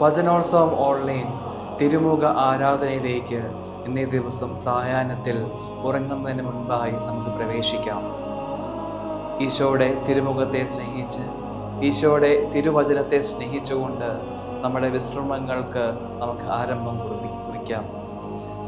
വചനോത്സവം online തിരുമുഖ ആരാധനയിലേക്ക് ഇന്നേ ദിവസം സായാഹ്നത്തിൽ ഉറങ്ങുന്നതിന് മുൻപായി നമുക്ക് പ്രവേശിക്കാം. ഈശോയുടെ തിരുമുഖത്തെ സ്നേഹിച്ച്, ഈശോയുടെ തിരുവചനത്തെ സ്നേഹിച്ചുകൊണ്ട് നമ്മുടെ വിശ്രമങ്ങൾക്ക് നമുക്ക് ആരംഭം കുറിക്കാം.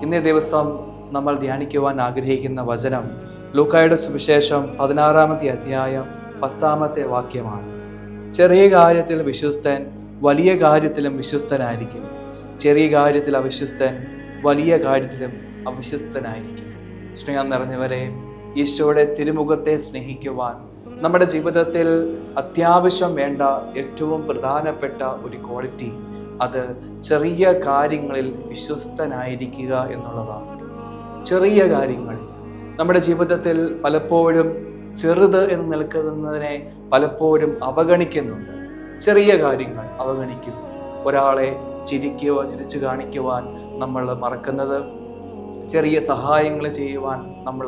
ഇന്നേ ദിവസം നമ്മൾ ധ്യാനിക്കുവാൻ ആഗ്രഹിക്കുന്ന വചനം ലൂക്കായുടെ സുവിശേഷം 16-ാമത്തെ അധ്യായം 10-ാമത്തെ വാക്യമാണ്. ചെറിയ കാര്യത്തിൽ വിശ്വസ്തൻ വലിയ കാര്യത്തിലും വിശ്വസ്തനായിരിക്കും. ചെറിയ കാര്യത്തിൽ അവിശ്വസ്തൻ വലിയ കാര്യത്തിലും അവിശ്വസ്തനായിരിക്കും. സ്നേഹം നിറഞ്ഞവരെ, ഈശോയുടെ തിരുമുഖത്തെ സ്നേഹിക്കുവാൻ നമ്മുടെ ജീവിതത്തിൽ അത്യാവശ്യം വേണ്ട ഏറ്റവും പ്രധാനപ്പെട്ട ഒരു ക്വാളിറ്റി, അത് ചെറിയ കാര്യങ്ങളിൽ വിശ്വസ്തനായിരിക്കുക എന്നുള്ളതാണ്. ചെറിയ കാര്യങ്ങൾ നമ്മുടെ ജീവിതത്തിൽ പലപ്പോഴും ചെറുത് എന്ന് നിൽക്കുന്നതിനെ പലപ്പോഴും അവഗണിക്കുന്നുണ്ട്. ചെറിയ കാര്യങ്ങൾ അവഗണിക്കും. ഒരാളെ ചിരിച്ചു കാണിക്കുവാൻ നമ്മൾ മറക്കുന്നത്, ചെറിയ സഹായങ്ങൾ ചെയ്യുവാൻ നമ്മൾ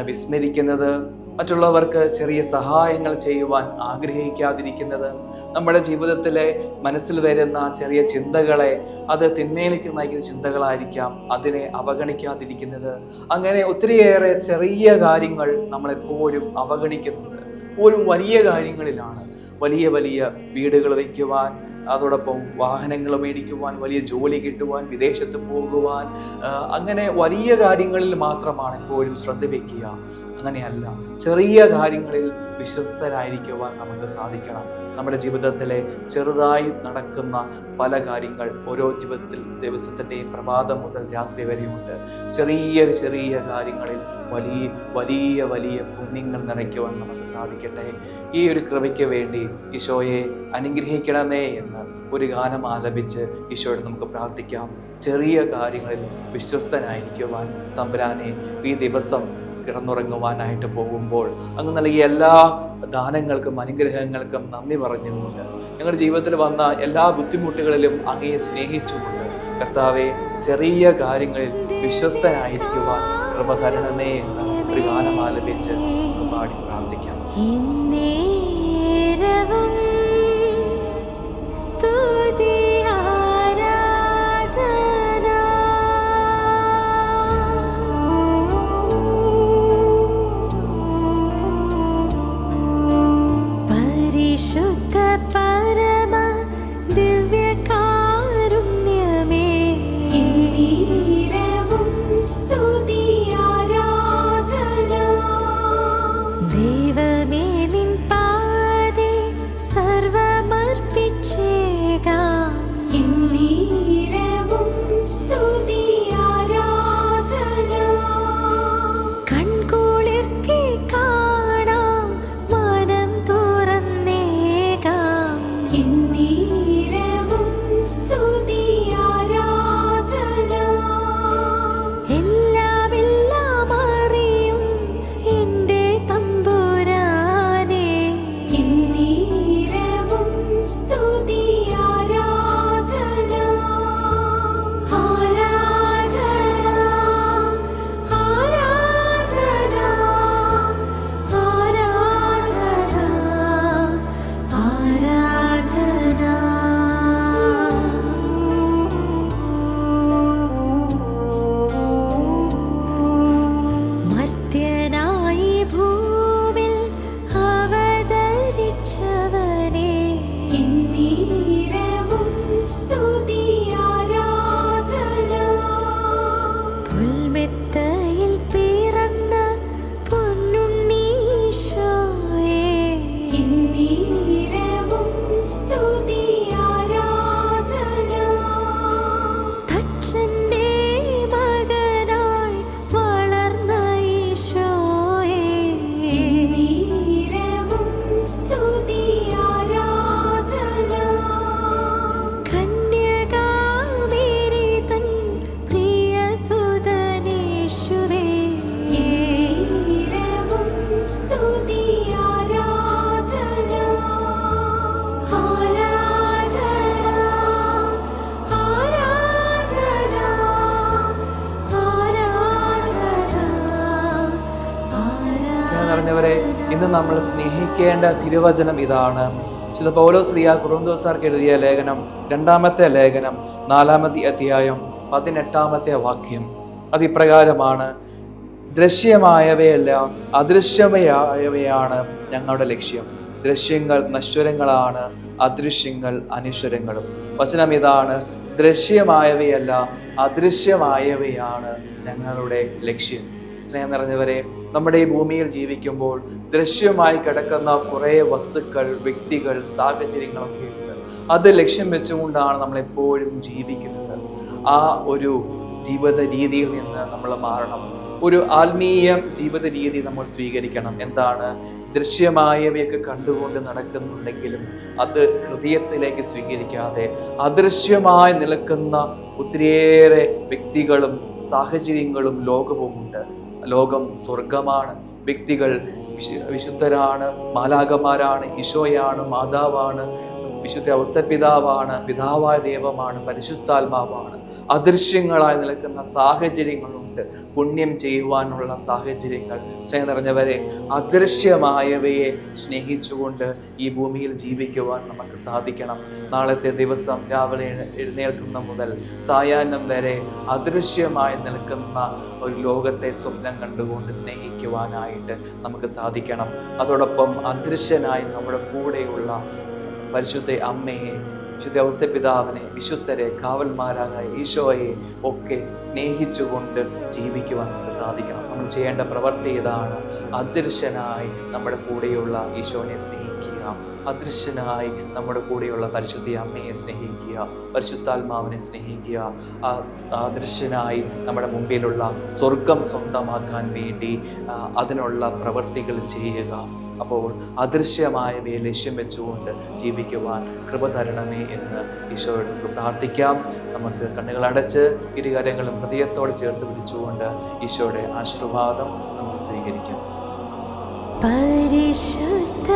വിസ്മരിക്കുന്നത്, മറ്റുള്ളവർക്ക് ചെറിയ സഹായങ്ങൾ ചെയ്യുവാൻ ആഗ്രഹിക്കാതിരിക്കുന്നത്, നമ്മുടെ ജീവിതത്തിലെ മനസ്സിൽ വരുന്ന ചെറിയ ചിന്തകളെ അത് തിന്മയിലേക്ക് നയിക്കുന്ന ചിന്തകളായിരിക്കാം, അതിനെ അവഗണിക്കാതിരിക്കുന്നത്. അങ്ങനെ ഒത്തിരിയേറെ ചെറിയ കാര്യങ്ങൾ നമ്മളെപ്പോഴും അവഗണിക്കുന്നുണ്ട്. പോലും വലിയ കാര്യങ്ങളിലാണ്. വലിയ വലിയ വീടുകൾ വയ്ക്കുവാൻ, അതോടൊപ്പം വാഹനങ്ങൾ മേടിക്കുവാൻ, വലിയ ജോലി കിട്ടുവാൻ, വിദേശത്ത് പോകുവാൻ, അങ്ങനെ വലിയ കാര്യങ്ങളിൽ മാത്രമാണ് എപ്പോഴും ശ്രദ്ധ വയ്ക്കുക. അങ്ങനെയല്ല, ചെറിയ കാര്യങ്ങളിൽ വിശ്വസ്തരായിരിക്കുവാൻ നമുക്ക് സാധിക്കണം. നമ്മുടെ ജീവിതത്തിലെ ചെറുതായി നടക്കുന്ന പല കാര്യങ്ങൾ ഓരോ ദിവസത്തിൻ്റെയും പ്രഭാതം മുതൽ രാത്രി വരെയുണ്ട്. ചെറിയ ചെറിയ കാര്യങ്ങളിൽ വലിയ വലിയ വലിയ പുണ്യങ്ങൾ നിറയ്ക്കുവാൻ നമുക്ക് സാധിക്കട്ടെ. ഈ ഒരു കൃപയ്ക്ക് വേണ്ടി ഈശോയെ അനുഗ്രഹിക്കണമേ എന്ന് ഒരു ഗാനം ആലപിച്ച് ഈശോയോട് നമുക്ക് പ്രാർത്ഥിക്കാം. ചെറിയ കാര്യങ്ങളിൽ വിശ്വസ്തനായിരിക്കുവാൻ തമ്പുരാനെ ഈ ദിവസം കിടന്നുറങ്ങുവാനായിട്ട് പോകുമ്പോൾ അങ്ങ് നൽകിയ എല്ലാ ദാനങ്ങൾക്കും അനുഗ്രഹങ്ങൾക്കും നന്ദി പറഞ്ഞുകൊണ്ട്, ഞങ്ങളുടെ ജീവിതത്തിൽ വന്ന എല്ലാ ബുദ്ധിമുട്ടുകളിലും അങ്ങയെ സ്നേഹിച്ചുകൊണ്ട്, കർത്താവെ ചെറിയ കാര്യങ്ങളിൽ വിശ്വസ്തനായിരിക്കുവാൻ കൃപ തരണമേ എന്ന് ഒരു ഗാനം ആലപിച്ച് പാടി പ്രാർത്ഥിക്കാം. നിറഞ്ഞവരെ, ഇന്ന് നമ്മൾ സ്നേഹിക്കേണ്ട തിരുവചനം ഇതാണ്. വിശുദ്ധ പൗലോസ് കൊറിന്തോസാർക്ക് എഴുതിയ ലേഖനം 2-ാമത്തെ ലേഖനം 4-ാമത്തെ അധ്യായം 18-ാമത്തെ വാക്യം അതിപ്രകാരമാണ്: ദൃശ്യമായവയെല്ലാം അദൃശ്യമായവയാണ് ഞങ്ങളുടെ ലക്ഷ്യം. ദൃശ്യങ്ങൾ നശ്വരങ്ങളാണ്, അദൃശ്യങ്ങൾ അനശ്വരങ്ങളും. വചനം ഇതാണ്: ദൃശ്യമായവയല്ല അദൃശ്യമായവയാണ് ഞങ്ങളുടെ ലക്ഷ്യം. സ്നേഹം നിറഞ്ഞവരെ, നമ്മുടെ ഈ ഭൂമിയിൽ ജീവിക്കുമ്പോൾ ദൃശ്യമായി കിടക്കുന്ന കുറേ വസ്തുക്കൾ, വ്യക്തികൾ, സാഹചര്യങ്ങളൊക്കെ ഉണ്ട്. അത് ലക്ഷ്യം വെച്ചുകൊണ്ടാണ് നമ്മളെപ്പോഴും ജീവിക്കുന്നത്. ആ ഒരു ജീവിത രീതിയിൽ നിന്ന് നമ്മൾ മാറണം. ഒരു ആത്മീയ ജീവിത രീതി നമ്മൾ സ്വീകരിക്കണം. എന്താണ്? ദൃശ്യമായവയൊക്കെ കണ്ടുകൊണ്ട് നടക്കുന്നുണ്ടെങ്കിലും അത് ഹൃദയത്തിലേക്ക് സ്വീകരിക്കാതെ അദൃശ്യമായി നിൽക്കുന്ന ഒത്തിരിയേറെ വ്യക്തികളും സാഹചര്യങ്ങളും ലോകവുമുണ്ട്. ലോകം സ്വർഗമാണ്, വ്യക്തികൾ വിശുദ്ധരാണ്, മാലാഖമാരാണ്, ഈശോയാണ്, മാതാവാണ്, വിശുദ്ധ ഔസപിതാവാണ്, പിതാവായ ദൈവമാണ്, പരിശുദ്ധാത്മാവാണ്. അദൃശ്യങ്ങളായി നിൽക്കുന്ന സാഹചര്യങ്ങളുണ്ട്, പുണ്യം ചെയ്യുവാനുള്ള സാഹചര്യങ്ങൾ. സ്നേഹം നിറഞ്ഞവരെ, അദൃശ്യമായവയെ സ്നേഹിച്ചുകൊണ്ട് ഈ ഭൂമിയിൽ ജീവിക്കുവാൻ നമുക്ക് സാധിക്കണം. നാളത്തെ ദിവസം രാവിലെ എഴുന്നേൽക്കുന്ന മുതൽ സായാഹ്നം വരെ അദൃശ്യമായി നിൽക്കുന്ന ഒരു ലോകത്തെ സ്വപ്നം കണ്ടുകൊണ്ട് സ്നേഹിക്കുവാനായിട്ട് നമുക്ക് സാധിക്കണം. അതോടൊപ്പം അദൃശ്യനായി നമ്മുടെ കൂടെയുള്ള പരിശുദ്ധ അമ്മയെ, വിശുദ്ധ ഔസപിതാവിനെ, വിശുദ്ധരെ, കാവൽമാരായ ഈശോയെ ഒക്കെ സ്നേഹിച്ചുകൊണ്ട് ജീവിക്കുവാൻ നമുക്ക് സാധിക്കണം. നമ്മൾ ചെയ്യേണ്ട പ്രവൃത്തി ഇതാണ്: അദൃശ്യനായി നമ്മുടെ കൂടെയുള്ള ഈശോനെ സ്നേഹിക്കുക, അദൃശ്യനായി നമ്മുടെ കൂടെയുള്ള പരിശുദ്ധ അമ്മയെ സ്നേഹിക്കുക, പരിശുദ്ധാത്മാവിനെ സ്നേഹിക്കുക, അദൃശ്യനായി നമ്മുടെ മുമ്പിലുള്ള സ്വർഗം സ്വന്തമാക്കാൻ വേണ്ടി അതിനുള്ള പ്രവൃത്തികൾ ചെയ്യുക. അപ്പോൾ അദൃശ്യമായവയെ ലക്ഷ്യം വെച്ചുകൊണ്ട് ജീവിക്കുവാൻ കൃപ തരണമേ എന്ന് ഈശോയോട് പ്രാർത്ഥിക്കാം. നമുക്ക് കണ്ണുകൾ അടച്ച് ഇരുകരങ്ങളും ഹൃദയത്തോടെ ചേർത്ത് പിടിച്ചുകൊണ്ട് ഈശോയുടെ ആശീർവാദം നമുക്ക് സ്വീകരിക്കാം. പരിശുദ്ധ